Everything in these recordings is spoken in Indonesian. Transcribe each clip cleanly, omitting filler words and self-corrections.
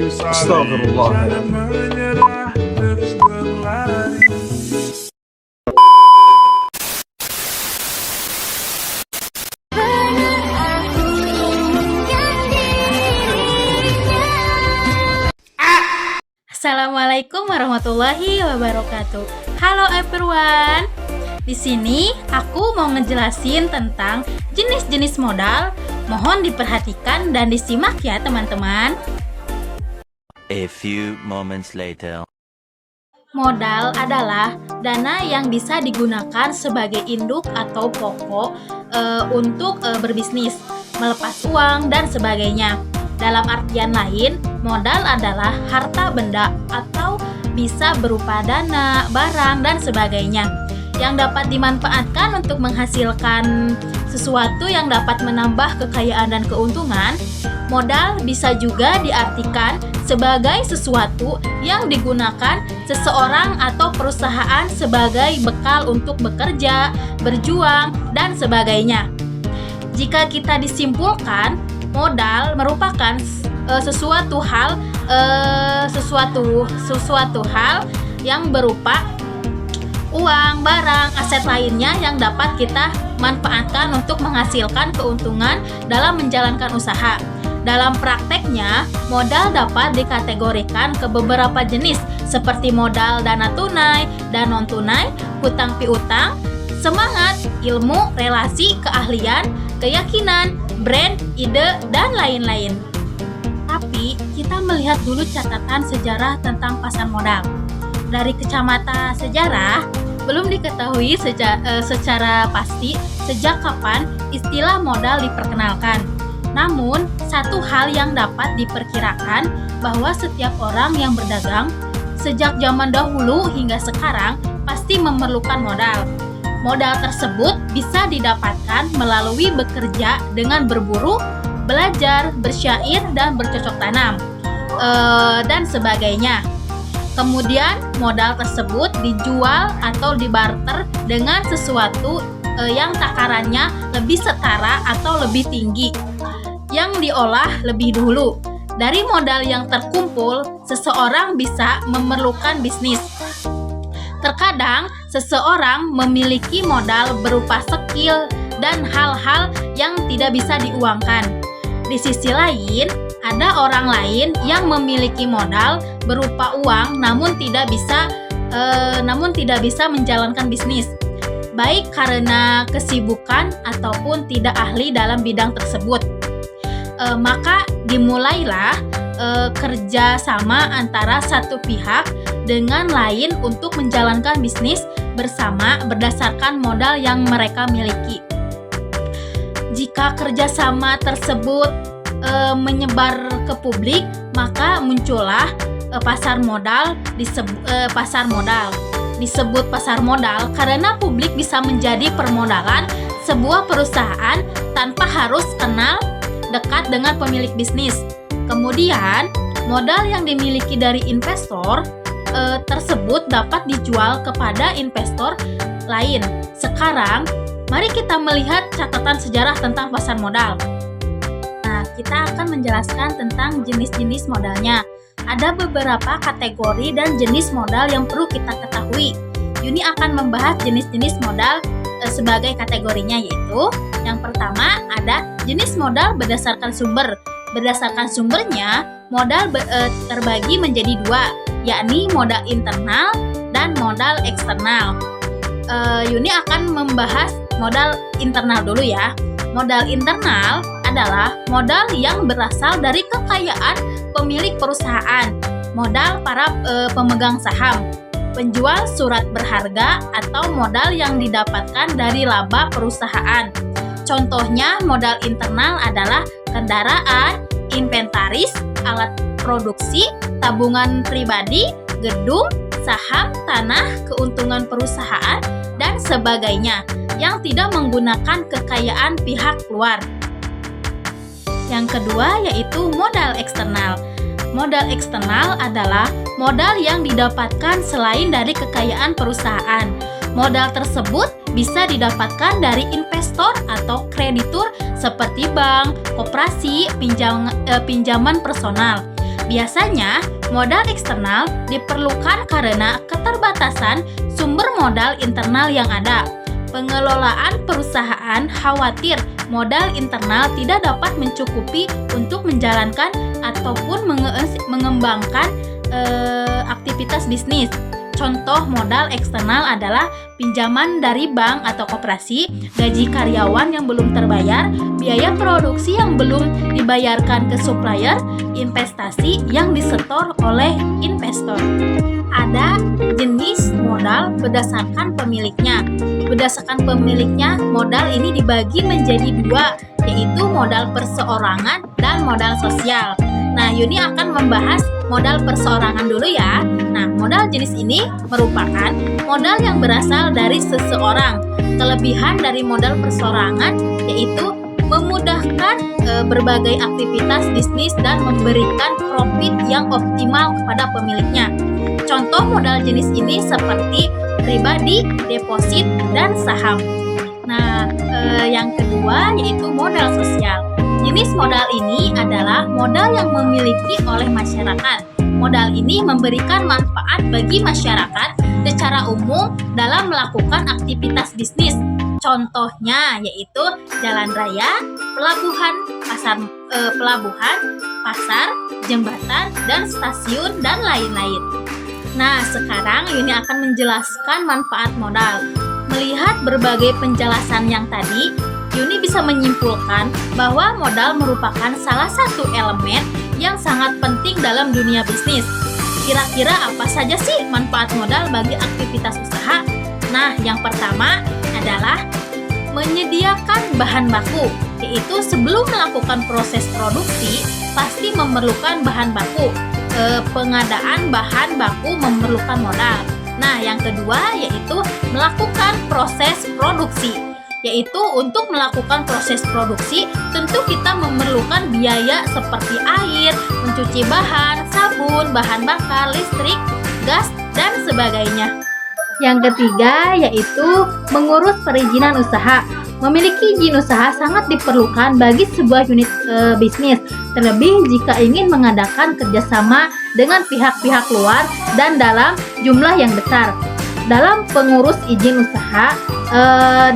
Astagfirullah. Assalamualaikum warahmatullahi wabarakatuh. Halo everyone. Di sini aku mau ngejelasin tentang jenis-jenis modal. Mohon diperhatikan dan disimak ya teman-teman. A few moments later. Modal adalah dana yang bisa digunakan sebagai induk atau pokok untuk berbisnis, melepas uang dan sebagainya. Dalam artian lain, modal adalah harta benda atau bisa berupa dana, barang, dan sebagainya yang dapat dimanfaatkan untuk menghasilkan sesuatu yang dapat menambah kekayaan dan keuntungan. Modal bisa juga diartikan sebagai sesuatu yang digunakan seseorang atau perusahaan sebagai bekal untuk bekerja, berjuang, dan sebagainya. Jika kita disimpulkan, modal merupakan sesuatu hal yang berupa uang, barang, aset lainnya yang dapat kita manfaatkan untuk menghasilkan keuntungan dalam menjalankan usaha. Dalam prakteknya, modal dapat dikategorikan ke beberapa jenis seperti modal dana tunai dan non-tunai, hutang piutang, semangat, ilmu, relasi, keahlian, keyakinan, brand, ide, dan lain-lain. Tapi, kita melihat dulu catatan sejarah tentang pasar modal. Dari kacamata sejarah, belum diketahui secara pasti sejak kapan istilah modal diperkenalkan. Namun, satu hal yang dapat diperkirakan bahwa setiap orang yang berdagang sejak zaman dahulu hingga sekarang pasti memerlukan modal. Modal tersebut bisa didapatkan melalui bekerja dengan berburu, belajar, bersyair, dan bercocok tanam, dan sebagainya. Kemudian modal tersebut dijual atau dibarter dengan sesuatu yang takarannya lebih setara atau lebih tinggi, yang diolah lebih dulu. Dari modal yang terkumpul, seseorang bisa memerlukan bisnis. Terkadang seseorang memiliki modal berupa skill dan hal-hal yang tidak bisa diuangkan. Di sisi lain, ada orang lain yang memiliki modal berupa uang namun tidak bisa menjalankan bisnis, baik karena kesibukan ataupun tidak ahli dalam bidang tersebut. Maka dimulailah kerja sama antara satu pihak dengan lain untuk menjalankan bisnis bersama berdasarkan modal yang mereka miliki. Jika kerjasama tersebut menyebar ke publik, maka muncullah pasar modal. Disebut pasar modal karena publik bisa menjadi permodalan sebuah perusahaan tanpa harus kenal dekat dengan pemilik bisnis. Kemudian, modal yang dimiliki dari investor tersebut dapat dijual kepada investor lain. Sekarang, mari kita melihat catatan sejarah tentang pasar modal. Nah, kita akan menjelaskan tentang jenis-jenis modalnya. Ada beberapa kategori dan jenis modal yang perlu kita ketahui. Yuni akan membahas jenis-jenis modal sebagai kategorinya, yaitu yang pertama ada jenis modal berdasarkan sumber. Berdasarkan sumbernya, modal terbagi menjadi dua, yakni modal internal dan modal eksternal. Yuni akan membahas modal internal dulu ya. Modal internal adalah modal yang berasal dari kekayaan pemilik perusahaan, modal para pemegang saham, penjual surat berharga, atau modal yang didapatkan dari laba perusahaan. Contohnya modal internal adalah kendaraan, inventaris, alat produksi, tabungan pribadi, gedung, saham, tanah, keuntungan perusahaan, dan sebagainya yang tidak menggunakan kekayaan pihak luar. Yang kedua yaitu modal eksternal. Modal eksternal adalah modal yang didapatkan selain dari kekayaan perusahaan. Modal tersebut bisa didapatkan dari investor atau kreditur seperti bank, koperasi, pinjaman personal. Biasanya, modal eksternal diperlukan karena keterbatasan sumber modal internal yang ada. Pengelolaan perusahaan khawatir modal internal tidak dapat mencukupi untuk menjalankan ataupun mengembangkan aktivitas bisnis. Contoh modal eksternal adalah pinjaman dari bank atau koperasi, gaji karyawan yang belum terbayar, biaya produksi yang belum dibayarkan ke supplier, investasi yang disetor oleh investor. Ada jenis modal berdasarkan pemiliknya. Berdasarkan pemiliknya, modal ini dibagi menjadi dua, yaitu modal perseorangan dan modal sosial. Nah, Yuni akan membahas modal perseorangan dulu ya. Nah, modal jenis ini merupakan modal yang berasal dari seseorang. Kelebihan dari modal perseorangan yaitu memudahkan berbagai aktivitas bisnis dan memberikan profit yang optimal kepada pemiliknya. Contoh modal jenis ini seperti pribadi, deposit, dan saham. Nah, yang kedua yaitu modal sosial. Jenis modal ini adalah modal yang dimiliki oleh masyarakat. Modal ini memberikan manfaat bagi masyarakat secara umum dalam melakukan aktivitas bisnis. Contohnya yaitu jalan raya, pelabuhan, pasar, jembatan, dan stasiun, dan lain-lain. Nah, sekarang Yuni akan menjelaskan manfaat modal. Melihat berbagai penjelasan yang tadi, Yuni bisa menyimpulkan bahwa modal merupakan salah satu elemen yang sangat penting dalam dunia bisnis. Kira-kira apa saja sih manfaat modal bagi aktivitas usaha? Nah, yang pertama adalah menyediakan bahan baku, yaitu sebelum melakukan proses produksi pasti memerlukan bahan baku. Pengadaan bahan baku memerlukan modal. Nah, yang kedua yaitu melakukan proses produksi. Yaitu untuk melakukan proses produksi tentu kita memerlukan biaya seperti air, mencuci bahan, sabun, bahan bakar, listrik, gas, dan sebagainya. Yang ketiga yaitu mengurus perizinan usaha. Memiliki izin usaha sangat diperlukan bagi sebuah unit bisnis, terlebih jika ingin mengadakan kerjasama dengan pihak-pihak luar dan dalam jumlah yang besar. Dalam pengurus izin usaha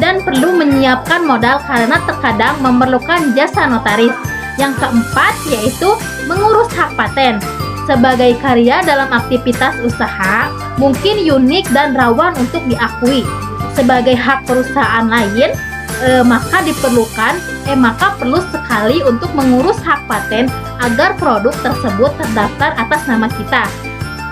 dan perlu menyiapkan modal karena terkadang memerlukan jasa notaris. Yang keempat yaitu mengurus hak paten. Sebagai karya dalam aktivitas usaha mungkin unik dan rawan untuk diakui. Sebagai hak perusahaan lain, maka perlu sekali untuk mengurus hak paten agar produk tersebut terdaftar atas nama kita.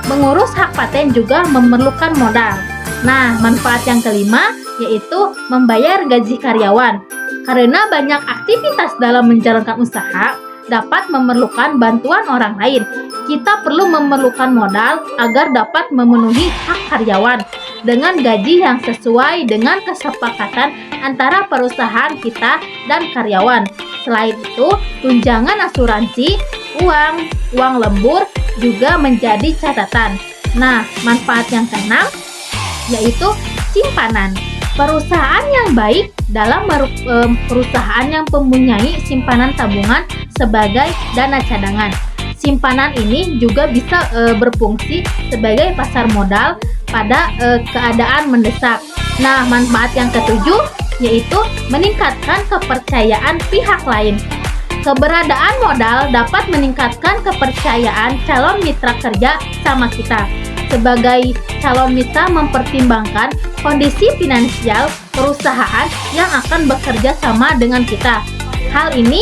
Mengurus hak paten juga memerlukan modal. Nah, manfaat yang kelima yaitu membayar gaji karyawan. Karena banyak aktivitas dalam menjalankan usaha dapat memerlukan bantuan orang lain. Kita perlu memerlukan modal agar dapat memenuhi hak karyawan dengan gaji yang sesuai dengan kesepakatan antara perusahaan kita dan karyawan. Selain itu, tunjangan asuransi, uang lembur juga menjadi catatan. Nah, manfaat yang keenam yaitu simpanan. Perusahaan yang baik dalam perusahaan yang mempunyai simpanan tabungan sebagai dana cadangan. Simpanan ini juga bisa berfungsi sebagai pasar modal pada keadaan mendesak. Nah, manfaat yang ketujuh yaitu meningkatkan kepercayaan pihak lain. Keberadaan modal dapat meningkatkan kepercayaan calon mitra kerja sama kita. Sebagai calon mitra mempertimbangkan kondisi finansial perusahaan yang akan bekerja sama dengan kita. Hal ini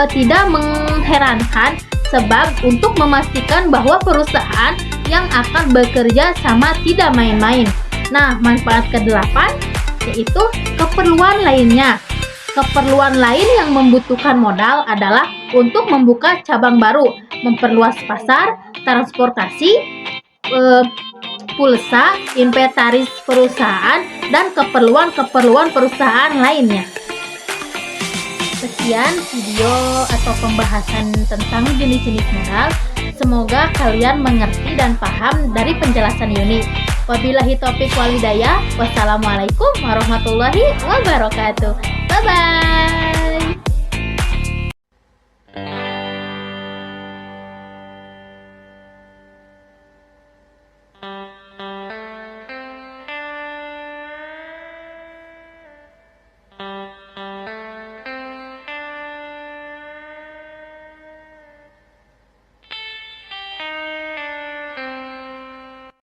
tidak mengherankan sebab untuk memastikan bahwa perusahaan yang akan bekerja sama tidak main-main. Nah, manfaat ke-8 yaitu keperluan lainnya. Keperluan lain yang membutuhkan modal adalah untuk membuka cabang baru, memperluas pasar, transportasi, pulsa, inventaris perusahaan, dan keperluan perusahaan lainnya. Sekian video atau pembahasan tentang jenis-jenis modal. Semoga kalian mengerti dan paham dari penjelasan Yuni. Wabillahi taufiq wal hidayah. Wassalamualaikum warahmatullahi wabarakatuh. Bye-bye.